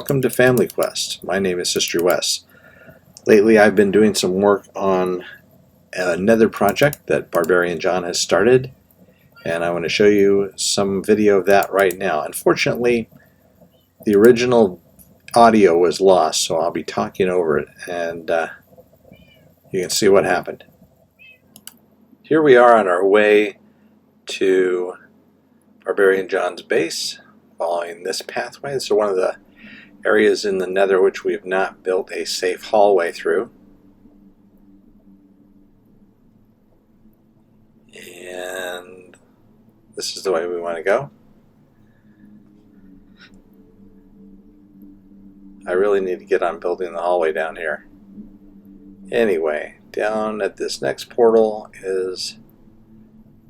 Welcome to Family Quest. My name is HistoryWes. Lately I've been doing some work on a Nether project that Barbarian John has started, and I want to show you some video of that right now. Unfortunately, the original audio was lost, so I'll be talking over it, and you can see what happened. Here we are on our way to Barbarian John's base, following this pathway. This is one of the areas in the Nether which we have not built a safe hallway through. And this is the way we want to go. I really need to get on building the hallway down here. Anyway, down at this next portal is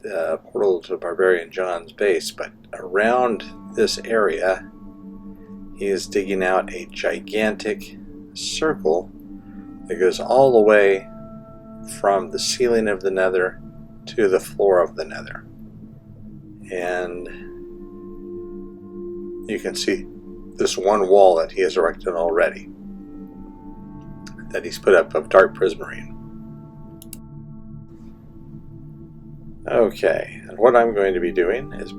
the portal to Barbarian John's base, but around this area he is digging out a gigantic circle that goes all the way from the ceiling of the Nether to the floor of the Nether. And you can see this one wall that he has erected already, that he's put up of dark prismarine. Okay, and what I'm going to be doing is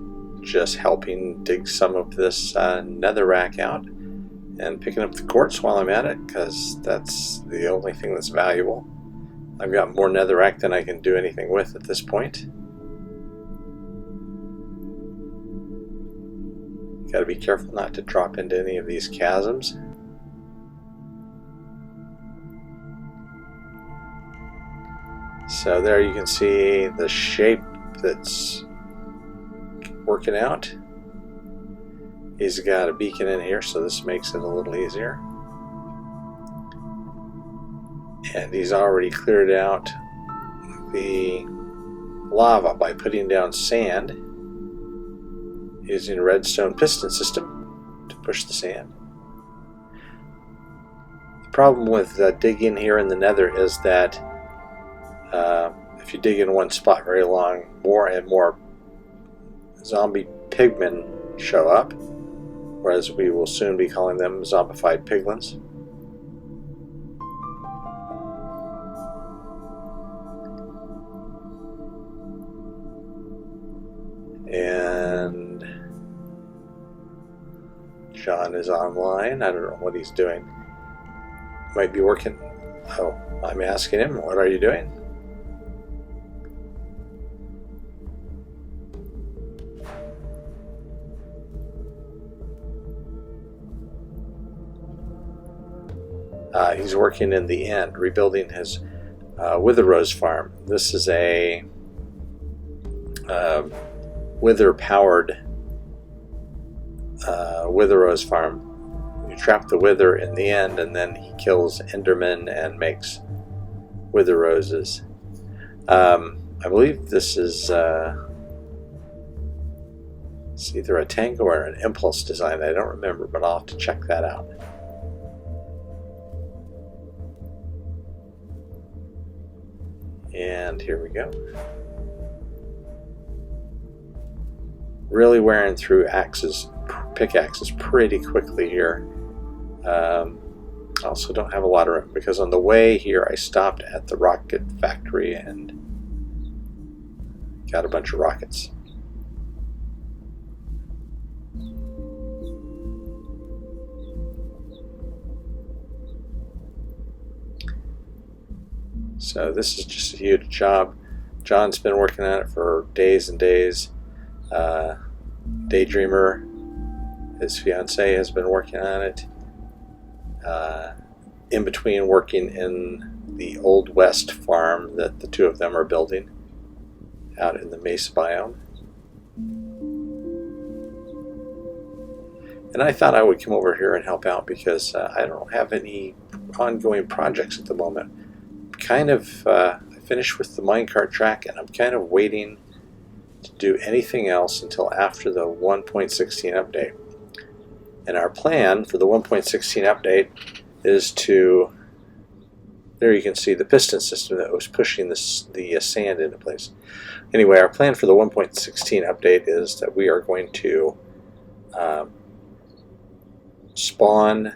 just helping dig some of this netherrack out and picking up the quartz while I'm at it, because that's the only thing that's valuable. I've got more netherrack than I can do anything with at this point. Got to be careful not to drop into any of these chasms. So there you can see the shape that's working out. He's got a beacon in here, so this makes it a little easier. And he's already cleared out the lava by putting down sand using a redstone piston system to push the sand. The problem with digging here in the Nether is that if you dig in one spot very long, more and more zombie pigmen show up, whereas we will soon be calling them zombified piglins. And John is online. I don't know what he's doing. Might be working. Oh, I'm asking him, what are you doing? He's working in the end, rebuilding his Wither Rose farm. This is a wither-powered Wither Rose farm. You trap the wither in the end, and then he kills Endermen and makes Wither Roses. I believe this is it's either a Tango or an Impulse design. I don't remember, but I'll have to check that out. And here we go. Really wearing through pickaxes pretty quickly here. I also don't have a lot of room, because on the way here I stopped at the rocket factory and got a bunch of rockets. So this is just a huge job. John's been working on it for days and days. Daydreamer, his fiance, has been working on it. In between working in the Old West farm that the two of them are building out in the Mesa biome. And I thought I would come over here and help out, because I don't have any ongoing projects at the moment. I finished with the minecart track, and I'm kind of waiting to do anything else until after the 1.16 update. And our plan for the 1.16 update is to, there you can see the piston system that was pushing the sand into place. Anyway, our plan for the 1.16 update is that we are going to spawn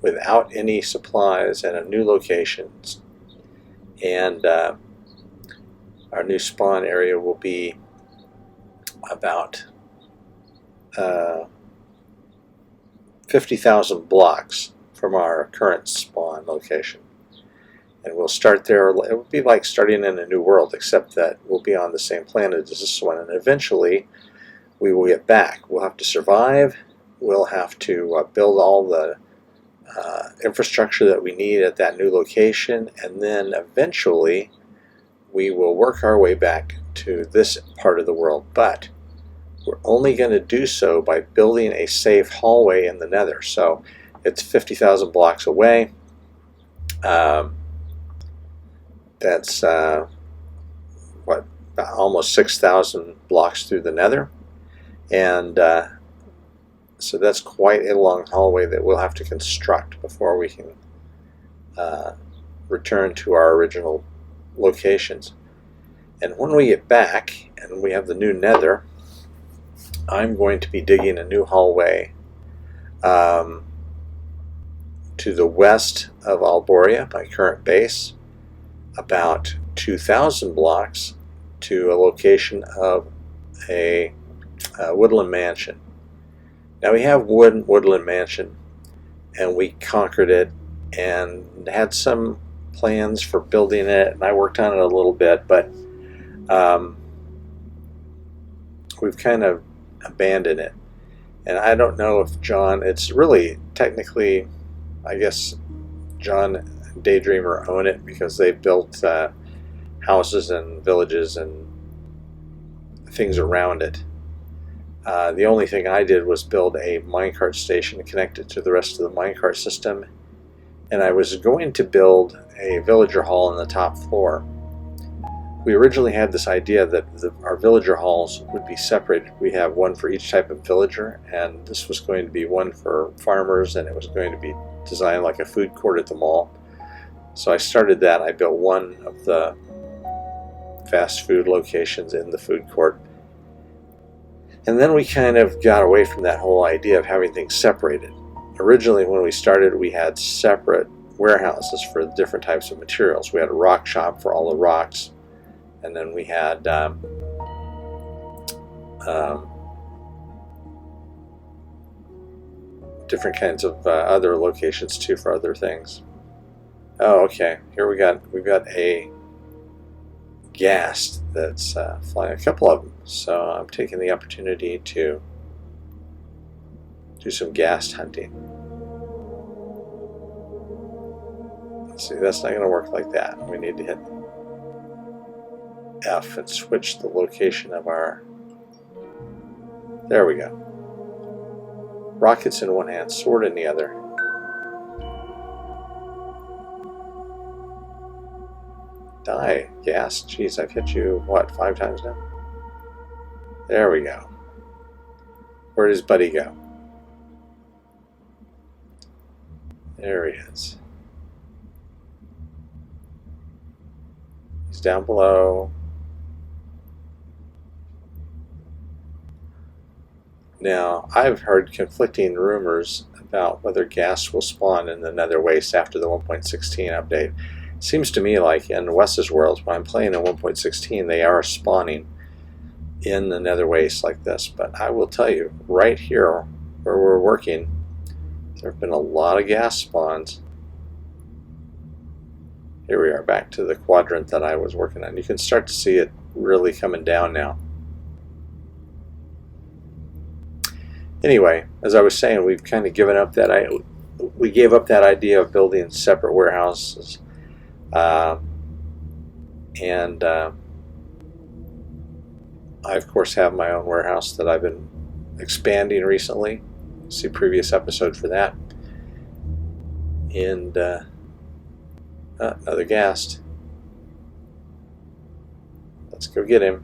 without any supplies in a new location, and our new spawn area will be about 50,000 blocks from our current spawn location. And we'll start there. It will be like starting in a new world, except that we'll be on the same planet as this one, and eventually we will get back. We'll have to survive. We'll have to build all the infrastructure that we need at that new location, and then eventually we will work our way back to this part of the world. But we're only going to do so by building a safe hallway in the Nether. So it's 50,000 blocks away. That's what, almost 6,000 blocks through the Nether, and so that's quite a long hallway that we'll have to construct before we can return to our original locations. And when we get back and we have the new Nether, I'm going to be digging a new hallway to the west of Alboria, my current base, about 2,000 blocks to a location of a woodland mansion. Now we have woodland mansion, and we conquered it and had some plans for building it, and I worked on it a little bit, but we've kind of abandoned it. And I don't know if John, it's really technically, I guess John and Daydreamer own it, because they've built houses and villages and things around it. The only thing I did was build a minecart station and connect it to the rest of the minecart system, and I was going to build a villager hall on the top floor. We originally had this idea that our villager halls would be separated. We have one for each type of villager, and this was going to be one for farmers, and it was going to be designed like a food court at the mall. So I started that. I built one of the fast food locations in the food court. And then we kind of got away from that whole idea of having things separated. Originally, when we started, we had separate warehouses for different types of materials. We had a rock shop for all the rocks, and then we had different kinds of other locations too for other things. Oh, okay. Here we've got a ghast that's flying, a couple of them. So I'm taking the opportunity to do some ghast hunting. Let's see, that's not going to work like that. We need to hit F and switch the location of our... There we go. Rockets in one hand, sword in the other. Die, ghast. Jeez, I've hit you, what, 5 times now? There we go. Where does Buddy go? There he is. He's down below. Now, I've heard conflicting rumors about whether ghast will spawn in the Nether Waste after the 1.16 update. Seems to me like in Wes's world, when I'm playing in 1.16, they are spawning in the Nether Waste like this. But I will tell you, right here where we're working, there have been a lot of ghast spawns. Here we are, back to the quadrant that I was working on. You can start to see it really coming down now. Anyway, as I was saying, we've kind of given up that we gave up that idea of building separate warehouses. And I, of course, have my own warehouse that I've been expanding recently. See previous episode for that. And another ghast. Let's go get him.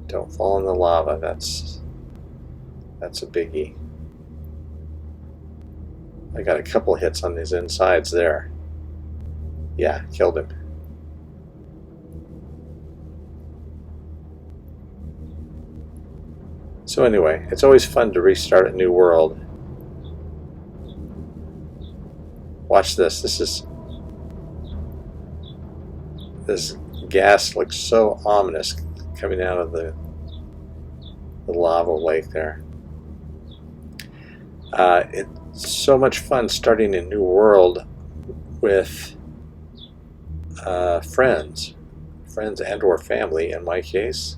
Don't fall in the lava. That's a biggie. I got a couple hits on these insides there. Yeah, killed him. So anyway, it's always fun to restart a new world. Watch this. This gas looks so ominous coming out of the lava lake there. It's so much fun starting a new world with friends and or family in my case.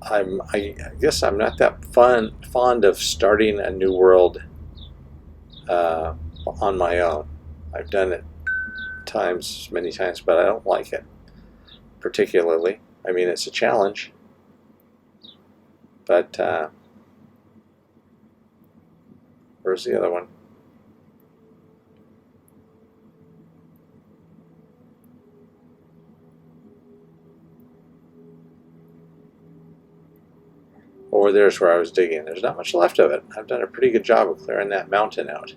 I guess I'm not that fond of starting a new world on my own. I've done it many times, but I don't like it particularly. I mean, it's a challenge, but where's the other one? Over there's where I was digging. There's not much left of it. I've done a pretty good job of clearing that mountain out.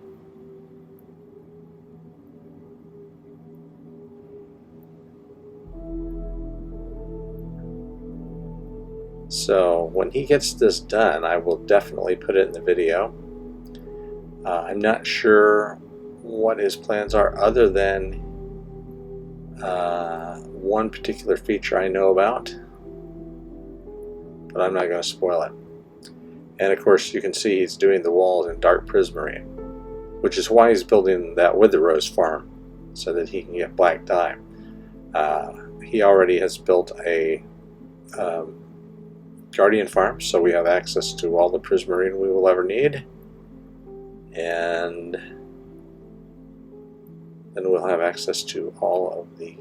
So when he gets this done, I will definitely put it in the video. I'm not sure what his plans are other than one particular feature I know about, but I'm not going to spoil it. And of course you can see he's doing the walls in dark prismarine, which is why he's building that Wither Rose farm, so that he can get black dye. He already has built a Guardian farm, so we have access to all the prismarine we will ever need, and then we'll have access to all of the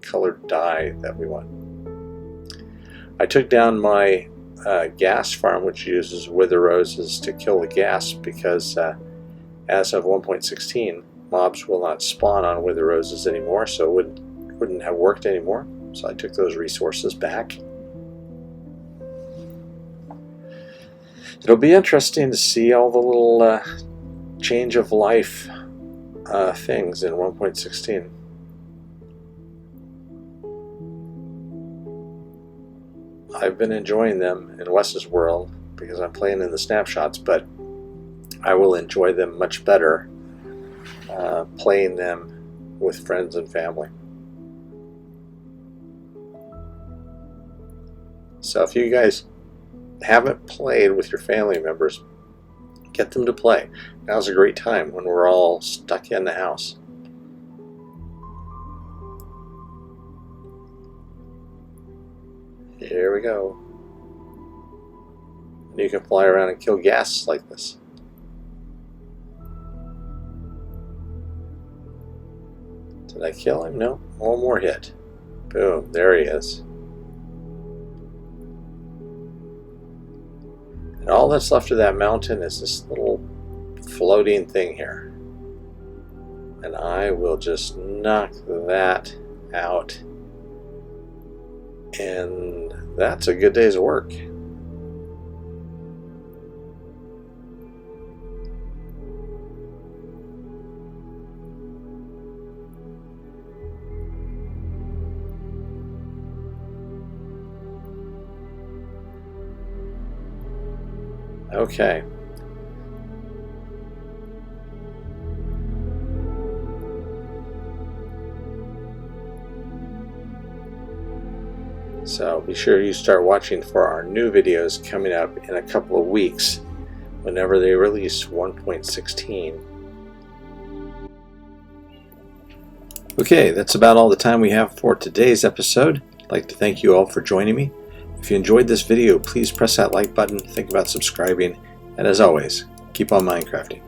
colored dye that we want. I took down my gas farm, which uses Wither Roses to kill the gas, because as of 1.16 mobs will not spawn on Wither Roses anymore, so it wouldn't have worked anymore. So I took those resources back. It'll be interesting to see all the little change of life things in 1.16. I've been enjoying them in Wes's world because I'm playing in the snapshots, but I will enjoy them much better playing them with friends and family. So if you guys haven't played with your family members, get them to play. Now's a great time when we're all stuck in the house. Here we go. And you can fly around and kill gas like this. Did I kill him? No. One more hit. Boom. There he is. And all that's left of that mountain is this little floating thing here. And I will just knock that out. And that's a good day's work. Okay. So be sure you start watching for our new videos coming up in a couple of weeks whenever they release 1.16. Okay, that's about all the time we have for today's episode. I'd like to thank you all for joining me. If you enjoyed this video, please press that like button, think about subscribing, and as always, keep on Minecrafting.